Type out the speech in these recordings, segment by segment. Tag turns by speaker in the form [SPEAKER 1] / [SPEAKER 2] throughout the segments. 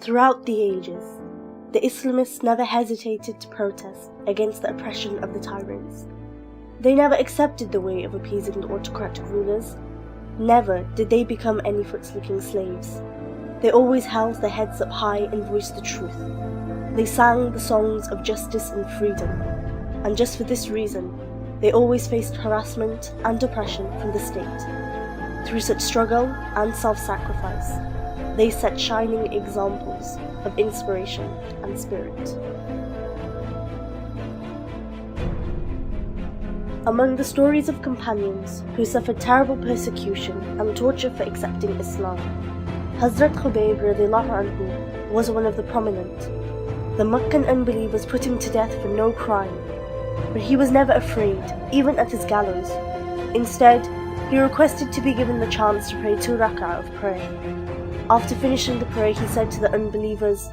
[SPEAKER 1] Throughout the ages, the Islamists never hesitated to protest against the oppression of the tyrants. They never accepted the way of appeasing the autocratic rulers. Never did they become any foot-licking slaves. They always held their heads up high and voiced the truth. They sang the songs of justice and freedom, and just for this reason, they always faced harassment and oppression from the state. Through such struggle and self-sacrifice, they set shining examples of inspiration and spirit. Among the stories of companions who suffered terrible persecution and torture for accepting Islam, Hazrat Khubayb radiallahu anhu was one of the prominent. The Meccan unbelievers put him to death for no crime, but he was never afraid, even at his gallows. Instead, he requested to be given the chance to pray 2 rak'ah of prayer. After finishing the prayer, he said to the unbelievers,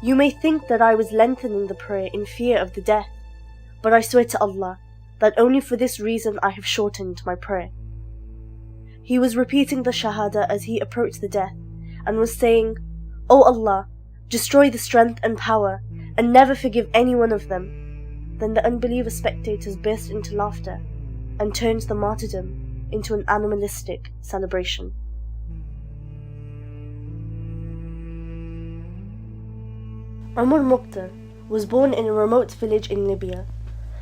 [SPEAKER 1] "You may think that I was lengthening the prayer in fear of the death, but I swear to Allah that only for this reason I have shortened my prayer." He was repeating the Shahada as he approached the death and was saying, "O Allah, destroy the strength and power and never forgive any one of them." Then the unbeliever spectators burst into laughter and turned the martyrdom into an animalistic celebration. Umar Mukhtar was born in a remote village in Libya.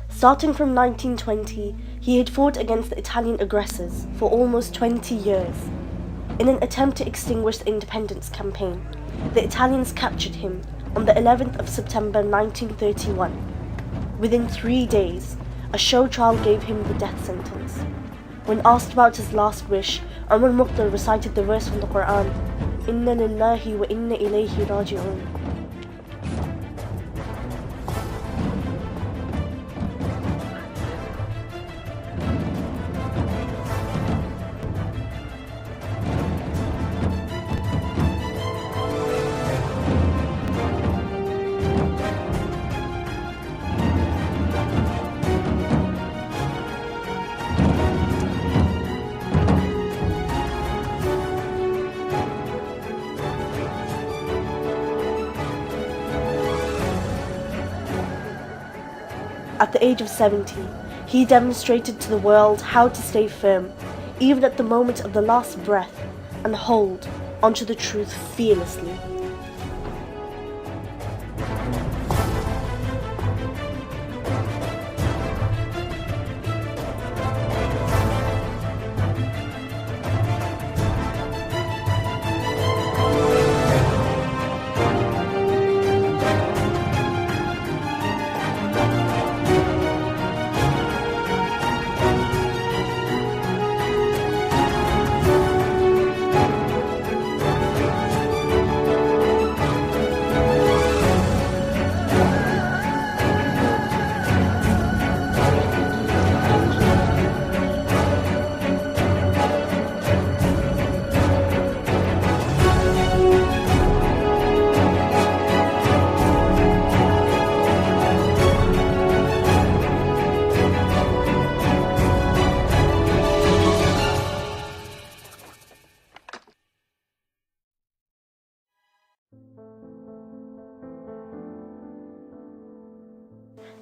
[SPEAKER 1] Starting from 1920, he had fought against the Italian aggressors for almost 20 years. In an attempt to extinguish the independence campaign, the Italians captured him on the 11th of September 1931. Within 3 days, a show trial gave him the death sentence. When asked about his last wish, Umar Mukhtar recited the verse from the Quran, "Inna lillahi wa inna ilayhi raji'un." At the age of 70, he demonstrated to the world how to stay firm, even at the moment of the last breath, and hold onto the truth fearlessly.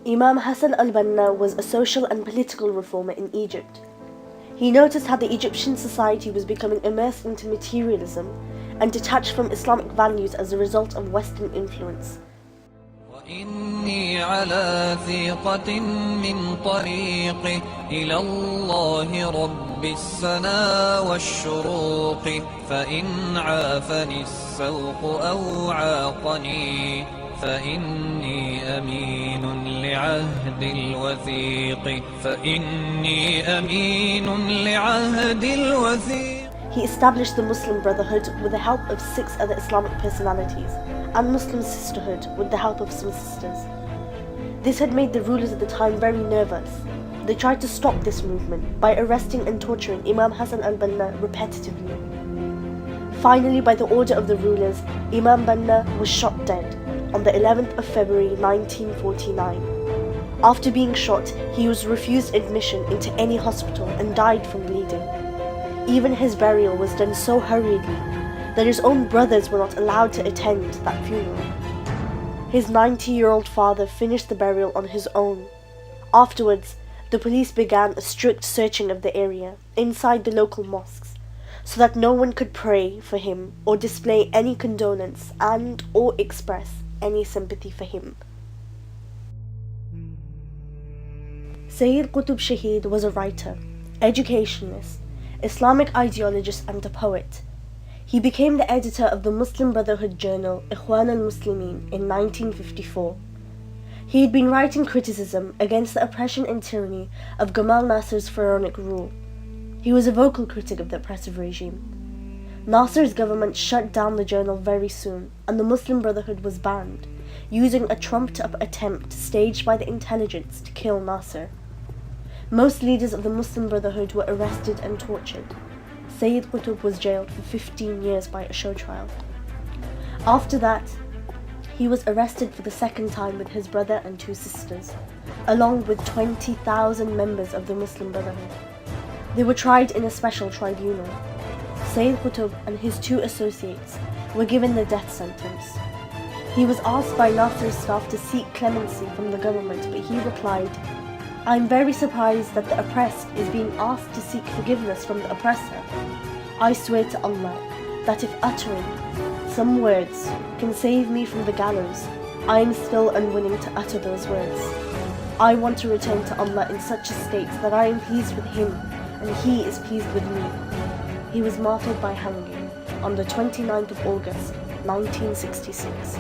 [SPEAKER 1] Imam Hassan al-Banna was a social and political reformer in Egypt. He noticed how the Egyptian society was becoming immersed into materialism and detached from Islamic values as a result of Western influence.
[SPEAKER 2] وإني على ثقة من طريقي إلى الله رب السنا والشروق فإن عافني السوق أو عاقني فإني أمين لعهد الوثيق
[SPEAKER 1] He established the Muslim Brotherhood with the help of 6 other Islamic personalities, and Muslim Sisterhood with the help of some sisters. This had made the rulers at the time very nervous. They tried to stop this movement by arresting and torturing Imam Hassan al-Banna repetitively. Finally, by the order of the rulers, Imam Banna was shot dead on the 11th of February 1949. After being shot, he was refused admission into any hospital and died from bleeding. Even his burial was done so hurriedly that his own brothers were not allowed to attend that funeral. His 90-year-old father finished the burial on his own. Afterwards, the police began a strict searching of the area inside the local mosques, so that no one could pray for him or display any condolence and or express any sympathy for him. Sayyid Qutb Shaheed was a writer, educationalist, Islamic ideologist and a poet. He became the editor of the Muslim Brotherhood journal Ikhwan al-Muslimin in 1954. He had been writing criticism against the oppression and tyranny of Gamal Nasser's pharaonic rule. He was a vocal critic of the oppressive regime. Nasser's government shut down the journal very soon, and the Muslim Brotherhood was banned, using a trumped-up attempt staged by the intelligence to kill Nasser. Most leaders of the Muslim Brotherhood were arrested and tortured. Sayyid Qutb was jailed for 15 years by a show trial. After that, he was arrested for the second time with his brother and 2 sisters, along with 20,000 members of the Muslim Brotherhood. They were tried in a special tribunal. Sayyid Qutb and his 2 associates were given the death sentence. He was asked by Nasser's staff to seek clemency from the government, but he replied, "I am very surprised that the oppressed is being asked to seek forgiveness from the oppressor. I swear to Allah that if uttering some words can save me from the gallows, I am still unwilling to utter those words. I want to return to Allah in such a state that I am pleased with Him and He is pleased with me." He was martyred by hanging on the 29th of August, 1966.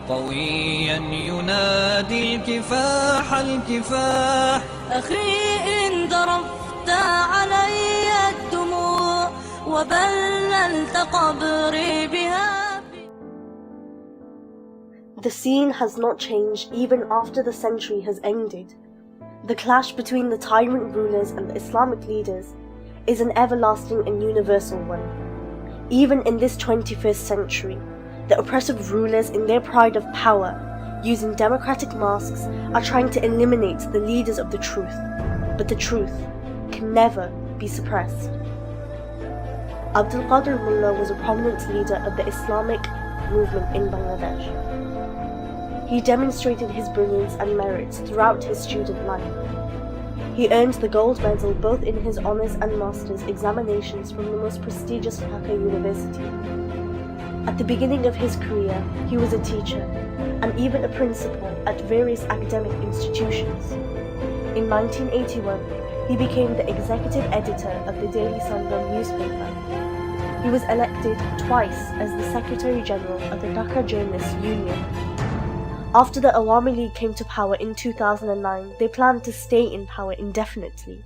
[SPEAKER 2] قويا ينادي الكفاح الكفاح
[SPEAKER 3] أخي إن ضربت علي الدموع وبللت قبري بها.
[SPEAKER 1] The scene has not changed even after the century has ended. The clash between the tyrant rulers and the Islamic leaders is an everlasting and universal one. Even in this 21st century, the oppressive rulers, in their pride of power, using democratic masks, are trying to eliminate the leaders of the truth. But the truth can never be suppressed. Abdul Qadir Mullah was a prominent leader of the Islamic movement in Bangladesh. He demonstrated his brilliance and merits throughout his student life. He earned the gold medal both in his honours and master's examinations from the most prestigious Dhaka University. At the beginning of his career, he was a teacher and even a principal at various academic institutions. In 1981, he became the executive editor of the Daily Sangam newspaper. He was elected twice as the Secretary General of the Dhaka Journalists Union. After the Awami League came to power in 2009, they planned to stay in power indefinitely.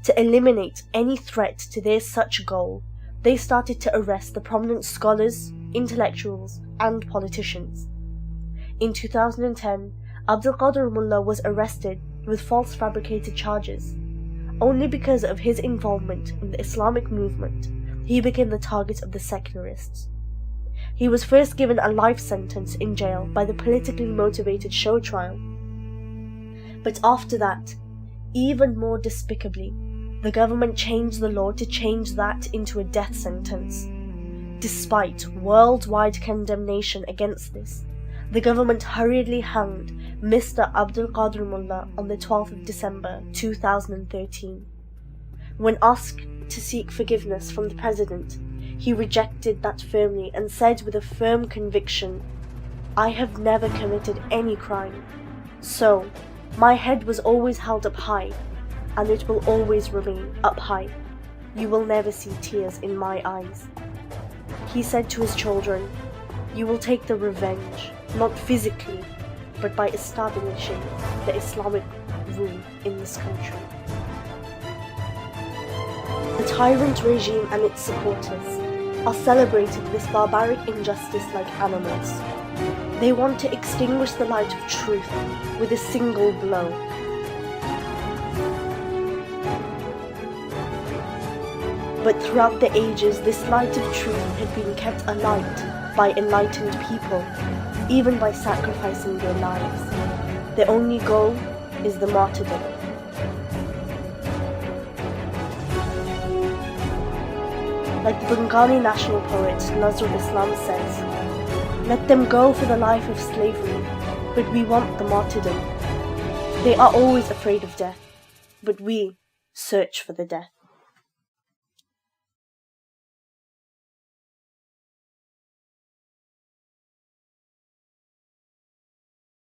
[SPEAKER 1] To eliminate any threat to their such goal, they started to arrest the prominent scholars, intellectuals, and politicians. In 2010, Abdul Qadir Mullah was arrested with false fabricated charges. Only because of his involvement in the Islamic movement, he became the target of the secularists. He was first given a life sentence in jail by the politically motivated show trial. But after that, even more despicably, the government changed the law to change that into a death sentence. Despite worldwide condemnation against this, the government hurriedly hanged Mr. Abdul Qadir Mullah on the 12th of December 2013. When asked to seek forgiveness from the president, he rejected that firmly and said with a firm conviction, "I have never committed any crime. So, my head was always held up high, and it will always remain up high. You will never see tears in my eyes." He said to his children, "You will take the revenge, not physically, but by establishing the Islamic rule in this country." The tyrant regime and its supporters are celebrating this barbaric injustice like animals. They want to extinguish the light of truth with a single blow. But throughout the ages, this light of truth had been kept alight by enlightened people, even by sacrificing their lives. Their only goal is the martyrdom. Like the Bengali national poet Nazrul Islam says, "Let them go for the life of slavery, but we want the martyrdom. They are always afraid of death, but we search for the death."